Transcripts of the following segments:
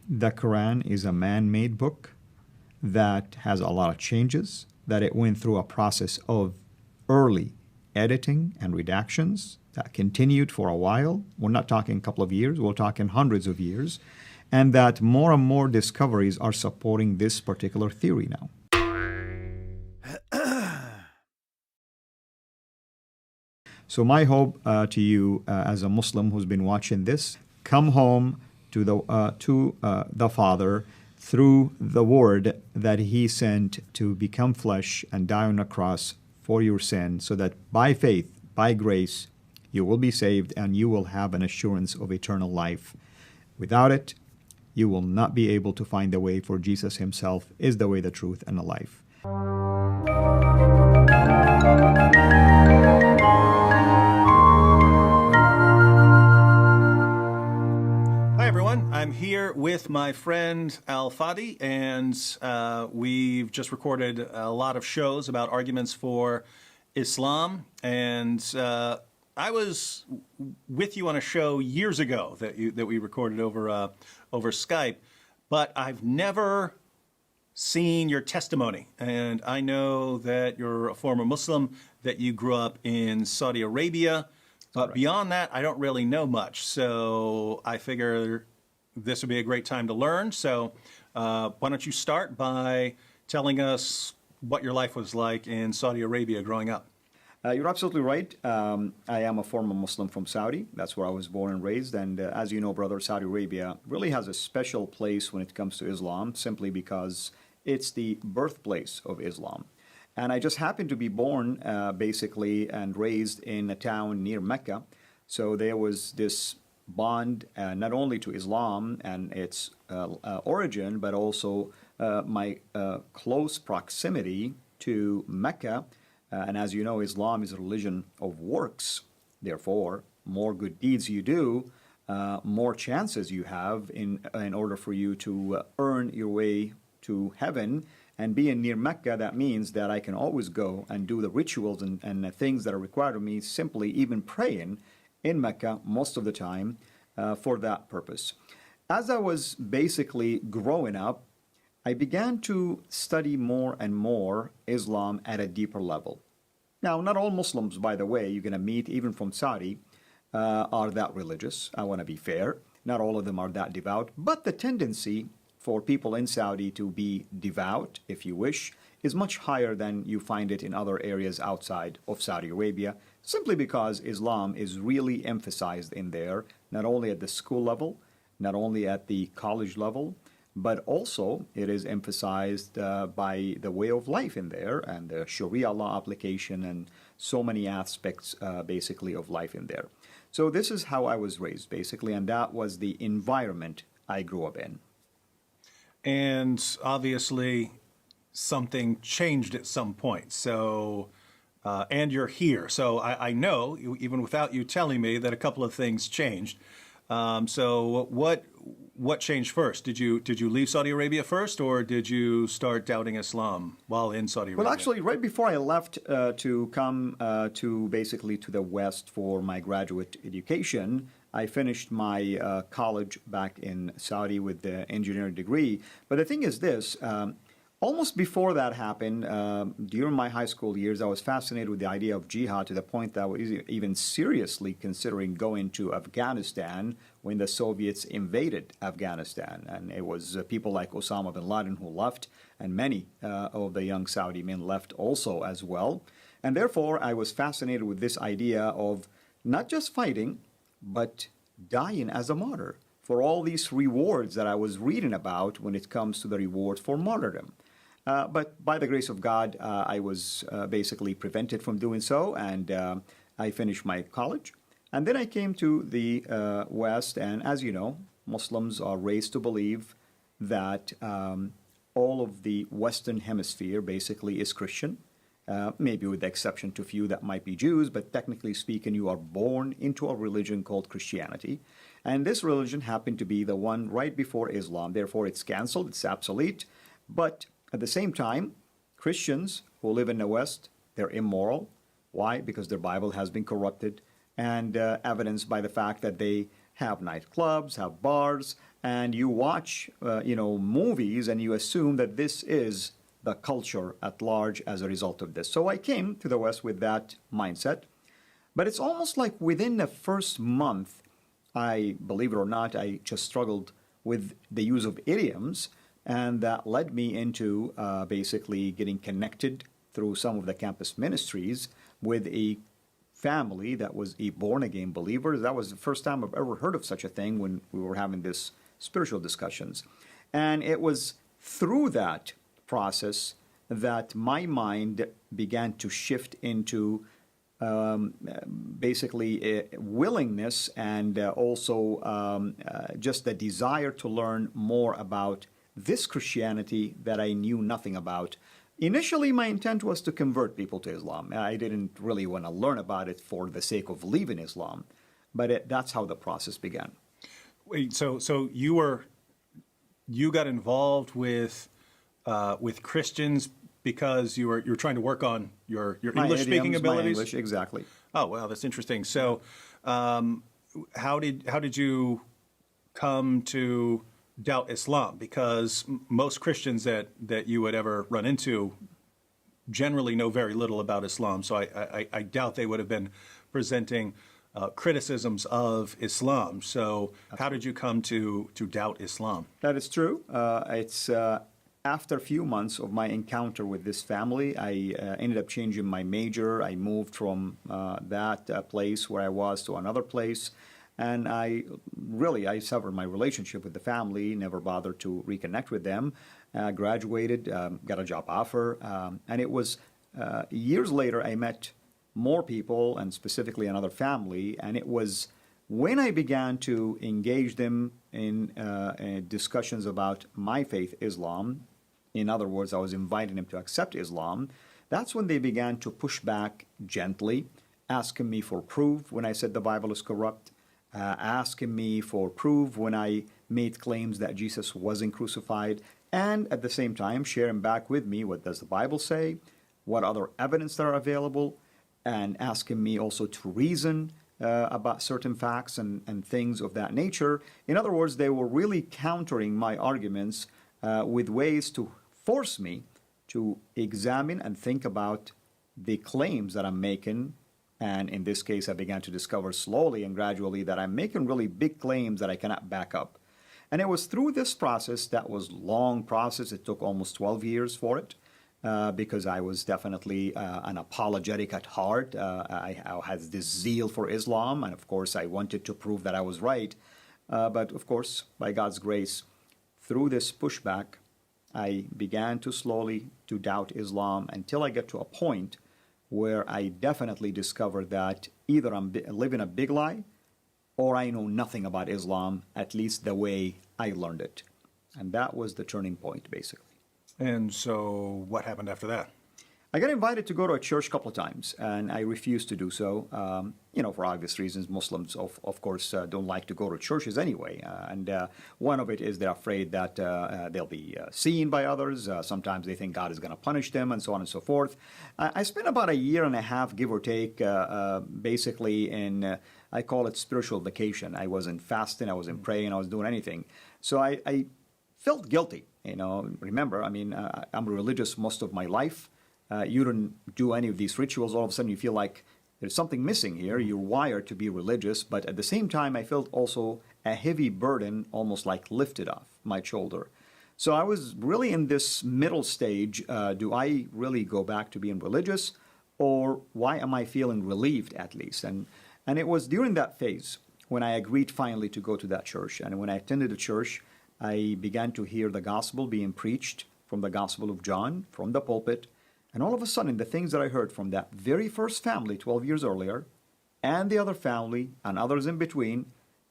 the Quran is a man-made book that has a lot of changes, that it went through a process of early editing and redactions that continued for a while. We're not talking a couple of years, we're talking hundreds of years, and that more and more discoveries are supporting this particular theory now. So my hope to you as a Muslim who's been watching this, come home to the Father through the Word that He sent to become flesh and die on a cross for your sin, so that by faith, by grace, you will be saved and you will have an assurance of eternal life. Without it, you will not be able to find the way, for Jesus Himself is the way, the truth, and the life. Hi everyone, I'm here with my friend Fadi, and we've just recorded a lot of shows about arguments for Islam, and I was with you on a show years ago that we recorded over Skype, but I've never seen your testimony, and I know that you're a former Muslim, that you grew up in Saudi Arabia. But beyond that, I don't really know much. So I figure this would be a great time to learn. So why don't you start by telling us what your life was like in Saudi Arabia growing up? You're absolutely right. I am a former Muslim from Saudi. That's where I was born and raised. And as you know, brother, Saudi Arabia really has a special place when it comes to Islam, simply because it's the birthplace of Islam. And I just happened to be born, basically, and raised in a town near Mecca. So there was this bond not only to Islam and its origin, but also my close proximity to Mecca. And as you know, Islam is a religion of works. Therefore, more good deeds you do, more chances you have in order for you to earn your way to heaven. And being near Mecca, that means that I can always go and do the rituals and the things that are required of me, simply even praying in Mecca most of the time for that purpose. As I was basically growing up, I began to study more and more Islam at a deeper level. Now, not all Muslims, by the way, you're going to meet, even from Saudi, are that religious. I want to be fair. Not all of them are that devout, but the tendency for people in Saudi to be devout, if you wish, is much higher than you find it in other areas outside of Saudi Arabia, simply because Islam is really emphasized in there, not only at the school level, not only at the college level, but also it is emphasized by the way of life in there and the Sharia law application and so many aspects basically of life in there. So this is how I was raised, basically, and that was the environment I grew up in. And obviously, something changed at some point. So, and you're here. So I know, even without you telling me, that a couple of things changed. So what changed first? Did you leave Saudi Arabia first, or did you start doubting Islam while in Saudi Arabia? Well, actually, right before I left to come to basically to the West for my graduate education, I finished my college back in Saudi with the engineering degree. But the thing is this, almost before that happened, during my high school years, I was fascinated with the idea of jihad to the point that I was even seriously considering going to Afghanistan when the Soviets invaded Afghanistan. And it was people like Osama bin Laden who left, and many of the young Saudi men left also as well. And therefore, I was fascinated with this idea of not just fighting, but dying as a martyr for all these rewards that I was reading about when it comes to the rewards for martyrdom. But by the grace of God, I was basically prevented from doing so, and I finished my college. And then I came to the West, and as you know, Muslims are raised to believe that all of the Western Hemisphere basically is Christian. Maybe with the exception to a few that might be Jews, but technically speaking, you are born into a religion called Christianity. And this religion happened to be the one right before Islam. Therefore, it's canceled, it's obsolete. But at the same time, Christians who live in the West, they're immoral. Why? Because their Bible has been corrupted, and evidenced by the fact that they have nightclubs, have bars, and you watch, movies, and you assume that this is the culture at large as a result of this. So I came to the West with that mindset. But it's almost like within the first month, I, believe it or not, I just struggled with the use of idioms, and that led me into basically getting connected through some of the campus ministries with a family that was a born-again believer. That was the first time I've ever heard of such a thing when we were having this spiritual discussions. And it was through that process that my mind began to shift into basically a willingness and also just the desire to learn more about this Christianity that I knew nothing about. Initially, my intent was to convert people to Islam. I didn't really want to learn about it for the sake of leaving Islam, but that's how the process began. Wait, so you got involved with Christians because you're trying to work on your English speaking abilities? My English, exactly. Oh, wow, that's interesting. So, how did you come to doubt Islam? Because most Christians that you would ever run into generally know very little about Islam. So I doubt they would have been presenting criticisms of Islam. So how did you come to doubt Islam? That is true. It's after a few months of my encounter with this family, I ended up changing my major. I moved from that place where I was to another place. And I severed my relationship with the family, never bothered to reconnect with them. Graduated, got a job offer. And it was years later I met more people, and specifically another family. And it was when I began to engage them in discussions about my faith, Islam. In other words, I was inviting them to accept Islam. That's when they began to push back gently, asking me for proof when I said the Bible is corrupt. Asking me for proof when I made claims that Jesus wasn't crucified, and at the same time sharing back with me what does the Bible say, what other evidence there are available, and asking me also to reason about certain facts and things of that nature. In other words, they were really countering my arguments with ways to force me to examine and think about the claims that I'm making. And in this case, I began to discover slowly and gradually that I'm making really big claims that I cannot back up. And it was through this process, that was a long process. It took almost 12 years for it because I was definitely an apologetic at heart. I had this zeal for Islam. And of course, I wanted to prove that I was right. But of course, by God's grace, through this pushback, I began to slowly to doubt Islam until I got to a point where I definitely discovered that either I'm living a big lie or I know nothing about Islam, at least the way I learned it. And that was the turning point, basically. And so what happened after that? I got invited to go to a church a couple of times, and I refused to do so, for obvious reasons. Muslims, of course, don't like to go to churches anyway. And one of it is they're afraid that they'll be seen by others. Sometimes they think God is going to punish them, and so on and so forth. I spent about a year and a half, give or take, basically in, I call it spiritual vacation. I wasn't fasting, I wasn't praying, I wasn't doing anything. So I felt guilty. Remember, I'm religious most of my life. You don't do any of these rituals, all of a sudden you feel like there's something missing here. You're wired to be religious, but at the same time, I felt also a heavy burden almost like lifted off my shoulder. So I was really in this middle stage. Do I really go back to being religious, or why am I feeling relieved at least? And it was during that phase when I agreed finally to go to that church. And when I attended the church, I began to hear the gospel being preached from the Gospel of John, from the pulpit. And all of a sudden, the things that I heard from that very first family 12 years earlier, and the other family, and others in between,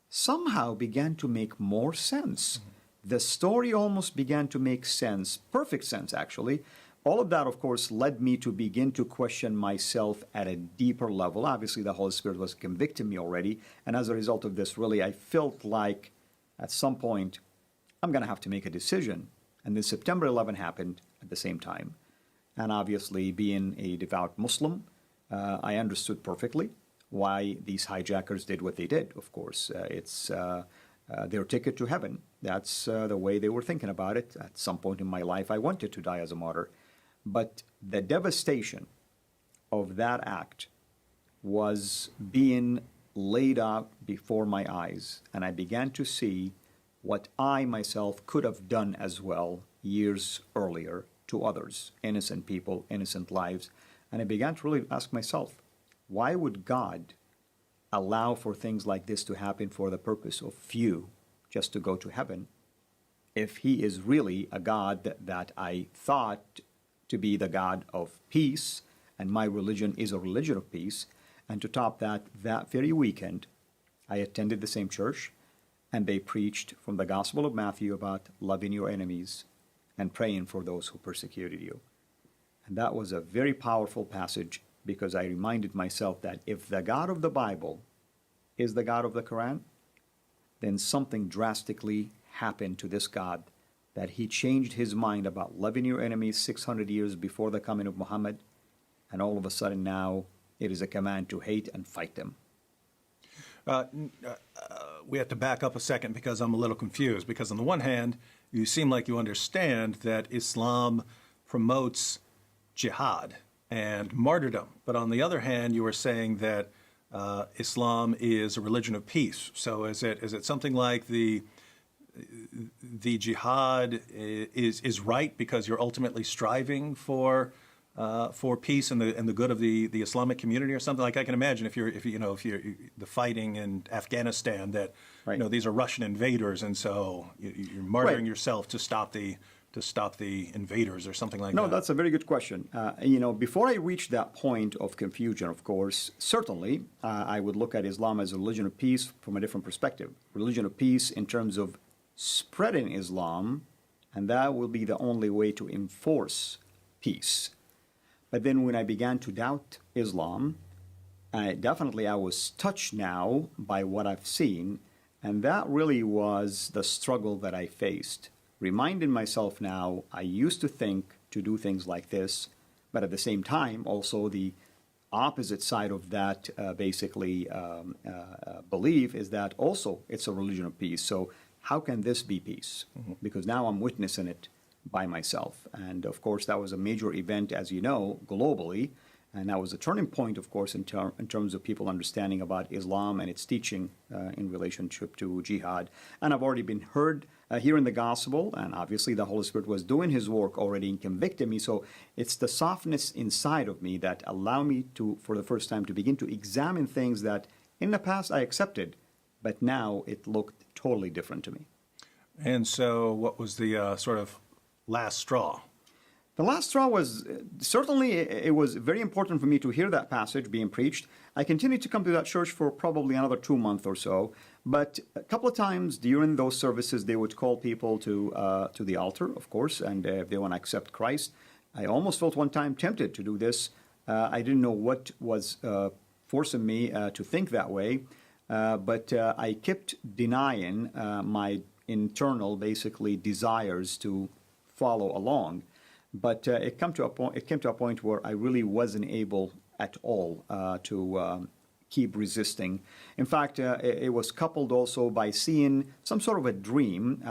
somehow began to make more sense. The story almost began to make sense, perfect sense, actually. All of that, of course, led me to begin to question myself at a deeper level. Obviously, the Holy Spirit was convicting me already. And as a result of this, really, I felt like at some point, I'm going to have to make a decision. And then September 11 happened at the same time. And obviously, being a devout Muslim, I understood perfectly why these hijackers did what they did, of course. It's their ticket to heaven. That's the way they were thinking about it. At some point in my life, I wanted to die as a martyr. But the devastation of that act was being laid out before my eyes, and I began to see what I myself could have done as well years earlier to others, innocent people, innocent lives. And I began to really ask myself, why would God allow for things like this to happen for the purpose of few just to go to heaven, if he is really a God that I thought to be the God of peace, and my religion is a religion of peace? And to top that, that very weekend, I attended the same church, and they preached from the Gospel of Matthew about loving your enemies and praying for those who persecuted you. And that was a very powerful passage, because I reminded myself that if the God of the Bible is the God of the Quran, then something drastically happened to this God, that he changed his mind about loving your enemies 600 years before the coming of Muhammad, and all of a sudden now it is a command to hate and fight them. We have to back up a second because I'm a little confused. Because on the one hand, you seem like you understand that Islam promotes jihad and martyrdom. But on the other hand, you were saying that Islam is a religion of peace. So is it something like the jihad is right because you're ultimately striving for peace and the good of the Islamic community, or something? Like, I can imagine if you're the fighting in Afghanistan, that Right. These are Russian invaders, and so you're martyring Right. yourself to stop the invaders or something like No, that. that's a very good question. Before I reached that point of confusion, of course, certainly I would look at Islam as a religion of peace from a different perspective. Religion of peace in terms of spreading Islam, and that will be the only way to enforce peace. But then when I began to doubt Islam, definitely I was touched now by what I've seen, and that really was the struggle that I faced. Reminding myself now, I used to think to do things like this, but at the same time, also the opposite side of that belief is that also it's a religion of peace. So how can this be peace? Mm-hmm. Because now I'm witnessing it by myself. And of course, that was a major event, as you know, globally. And that was a turning point, of course, in terms of people understanding about Islam and its teaching in relationship to jihad. And I've already been heard hearing the gospel, and obviously the Holy Spirit was doing his work already in convicting me. So it's the softness inside of me that allow me to, for the first time, to begin to examine things that in the past I accepted, but now it looked totally different to me. And so what was the sort of last straw? The last straw was certainly, it was very important for me to hear that passage being preached. I continued to come to that church for probably another 2 months or so, but a couple of times during those services, they would call people to the altar, of course, and if they want to accept Christ. I almost felt one time tempted to do this. I didn't know what was forcing me to think that way, but I kept denying my internal, basically, desires to follow along. But it came to a point where I really wasn't able at all to keep resisting. In fact, it was coupled also by seeing some sort of a dream.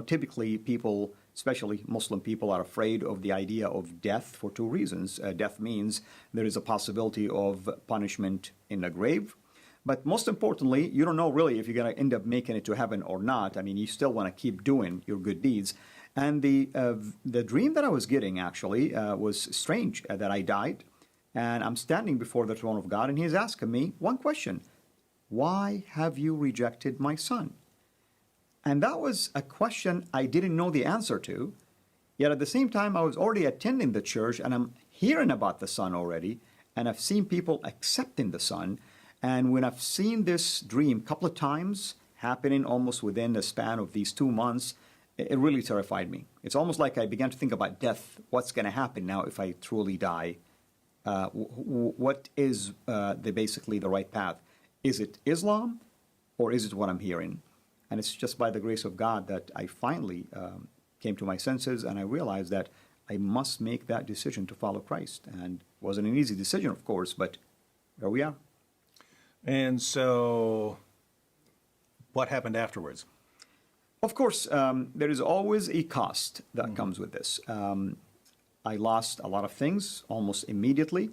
Typically people, especially Muslim people, are afraid of the idea of death for two reasons. Death means there is a possibility of punishment in the grave. But most importantly, you don't know really if you're going to end up making it to heaven or not. I mean, you still want to keep doing your good deeds. And the dream that I was getting actually was strange, that I died, and I'm standing before the throne of God, and he's asking me one question: why have you rejected my son? And that was a question I didn't know the answer to, yet at the same time I was already attending the church, and I'm hearing about the son already, and I've seen people accepting the son. And when I've seen this dream a couple of times happening almost within the span of these 2 months, it really terrified me. It's almost like I began to think about death. What's going to happen now if I truly die? What is basically the right path? Is it Islam, or is it what I'm hearing? And it's just by the grace of God that I finally came to my senses, and I realized that I must make that decision to follow Christ. And it wasn't an easy decision, of course, but here we are. And so what happened afterwards? Of course, there is always a cost that comes with this. I lost a lot of things almost immediately.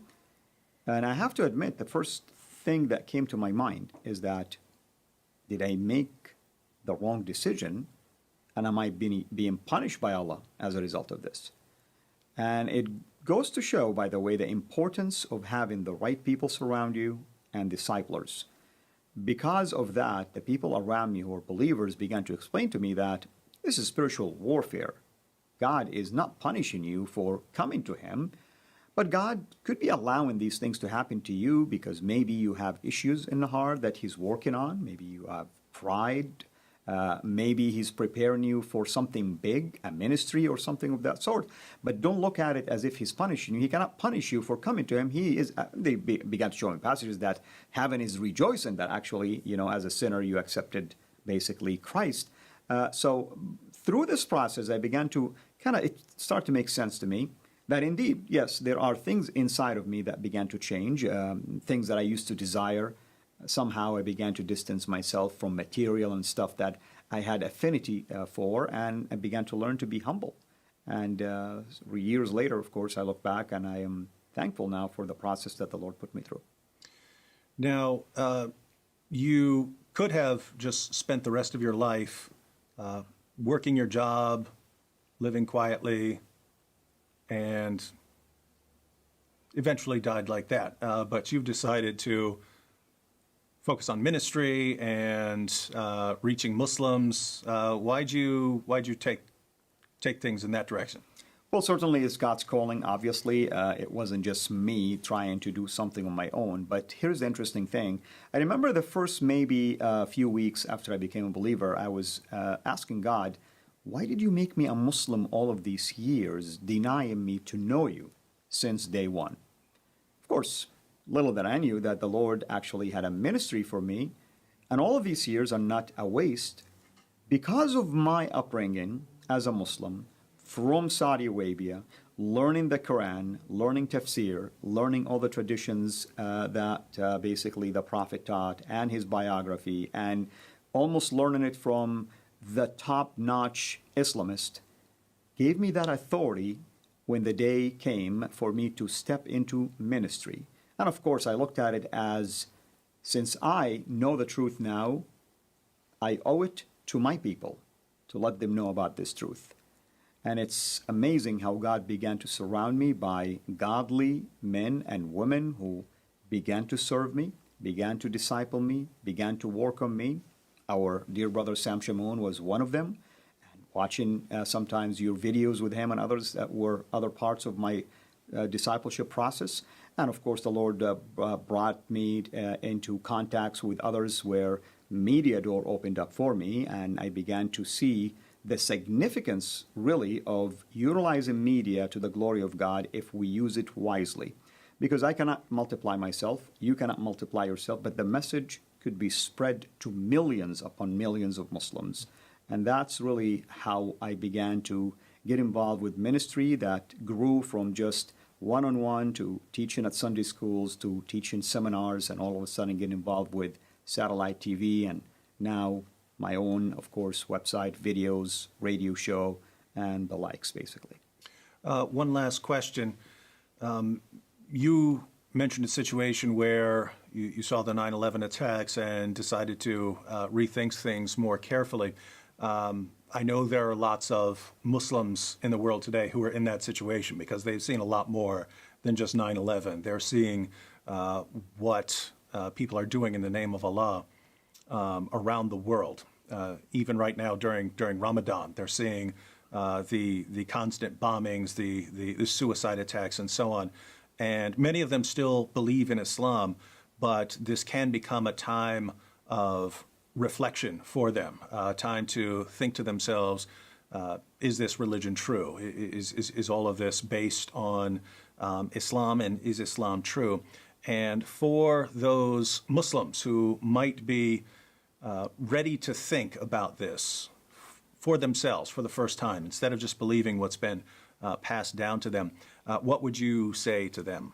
And I have to admit, the first thing that came to my mind is that, did I make the wrong decision? And am I being punished by Allah as a result of this? And it goes to show, by the way, the importance of having the right people surround you and disciplers. Because of that, the people around me who are believers began to explain to me that this is spiritual warfare. God is not punishing you for coming to Him, but God could be allowing these things to happen to you because maybe you have issues in the heart that He's working on. Maybe you have pride. Maybe He's preparing you for something big, a ministry or something of that sort. But don't look at it as if He's punishing you. He cannot punish you for coming to Him. He is. They began to show in passages that heaven is rejoicing that actually, as a sinner, you accepted basically Christ. So through this process, I began to it started to make sense to me that indeed, yes, there are things inside of me that began to change, things that I used to desire. Somehow I began to distance myself from material and stuff that I had affinity for, and I began to learn to be humble. And years later, of course, I look back and I am thankful now for the process that the Lord put me through. Now, you could have just spent the rest of your life working your job, living quietly, and eventually died like that. But you've decided to focus on ministry and reaching Muslims. Why'd you take things in that direction? Well, certainly it's God's calling, obviously. It wasn't just me trying to do something on my own. But here's the interesting thing. I remember the first maybe few weeks after I became a believer, I was asking God, why did you make me a Muslim all of these years, denying me to know you since day one? Of course, little that I knew that the Lord actually had a ministry for me, and all of these years are not a waste. Because of my upbringing as a Muslim from Saudi Arabia, learning the Quran, learning tafsir, learning all the traditions that basically the Prophet taught and his biography, and almost learning it from the top-notch Islamist, gave me that authority when the day came for me to step into ministry. And of course, I looked at it as, since I know the truth now, I owe it to my people to let them know about this truth. And it's amazing how God began to surround me by godly men and women who began to serve me, began to disciple me, began to work on me. Our dear brother Sam Shamoun was one of them. And watching sometimes your videos with him and others that were other parts of my discipleship process. And of course, the Lord brought me into contacts with others where media door opened up for me, and I began to see the significance, really, of utilizing media to the glory of God if we use it wisely. Because I cannot multiply myself, you cannot multiply yourself, but the message could be spread to millions upon millions of Muslims. And that's really how I began to get involved with ministry that grew from just one-on-one to teaching at Sunday schools to teaching seminars, and all of a sudden get involved with satellite TV, and now my own, of course, website, videos, radio show, and the likes, basically. One last question. You mentioned a situation where you saw the 9/11 attacks and decided to rethink things more carefully. I know there are lots of Muslims in the world today who are in that situation because they've seen a lot more than just 9/11. They're seeing what people are doing in the name of Allah around the world. Even right now during Ramadan, they're seeing the constant bombings, the suicide attacks, and so on. And many of them still believe in Islam, but this can become a time of reflection for them, time to think to themselves, is this religion true? Is all of this based on Islam, and is Islam true? And for those Muslims who might be ready to think about this for themselves for the first time, instead of just believing what's been passed down to them, what would you say to them?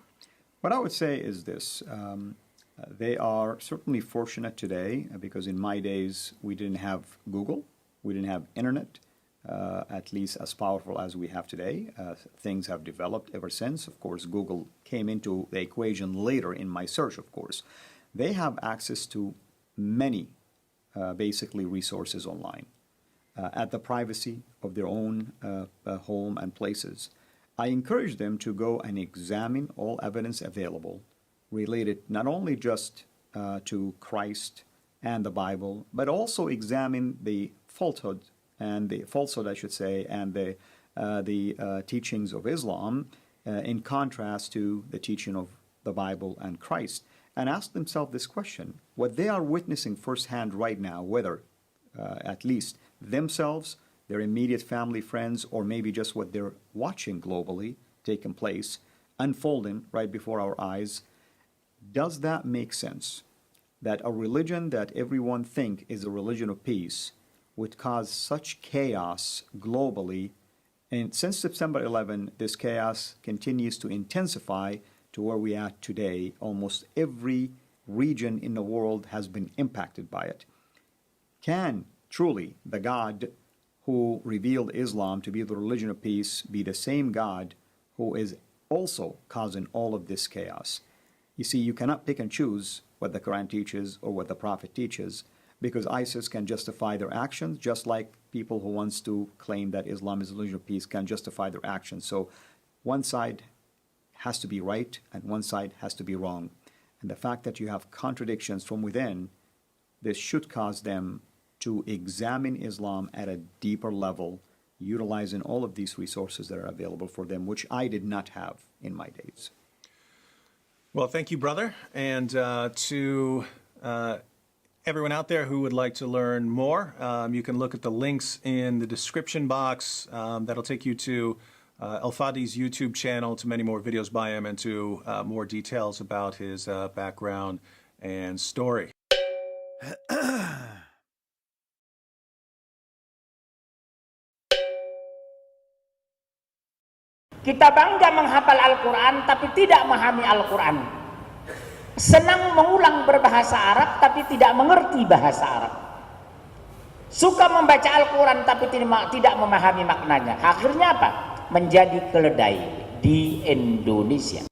What I would say is this. They are certainly fortunate today because in my days we didn't have Google. We didn't have internet, at least as powerful as we have today. Things have developed ever since. Of course, Google came into the equation later in my search, of course. They have access to many, basically, resources online at the privacy of their own home and places. I encourage them to go and examine all evidence available related not only just to Christ and the Bible, but also examine the falsehood, I should say, and the teachings of Islam in contrast to the teaching of the Bible and Christ, and ask themselves this question: what they are witnessing firsthand right now, whether at least themselves, their immediate family, friends, or maybe just what they're watching globally taking place, unfolding right before our eyes, does that make sense? That a religion that everyone think is a religion of peace would cause such chaos globally, and since September 11, this chaos continues to intensify to where we are today. Almost every region in the world has been impacted by it. Can truly the God who revealed Islam to be the religion of peace be the same God who is also causing all of this chaos? You see, you cannot pick and choose what the Quran teaches or what the Prophet teaches, because ISIS can justify their actions just like people who wants to claim that Islam is a religion of peace can justify their actions. So one side has to be right and one side has to be wrong. And the fact that you have contradictions from within, this should cause them to examine Islam at a deeper level, utilizing all of these resources that are available for them, which I did not have in my days. Well, thank you, brother. And to everyone out there who would like to learn more, you can look at the links in the description box. That'll take you to Al-Fadi's YouTube channel, to many more videos by him, and to more details about his background and story. Kita bangga menghafal Al-Quran tapi tidak memahami Al-Quran. Senang mengulang berbahasa Arab tapi tidak mengerti bahasa Arab. Suka membaca Al-Quran tapi tidak memahami maknanya. Akhirnya apa? Menjadi keledai di Indonesia.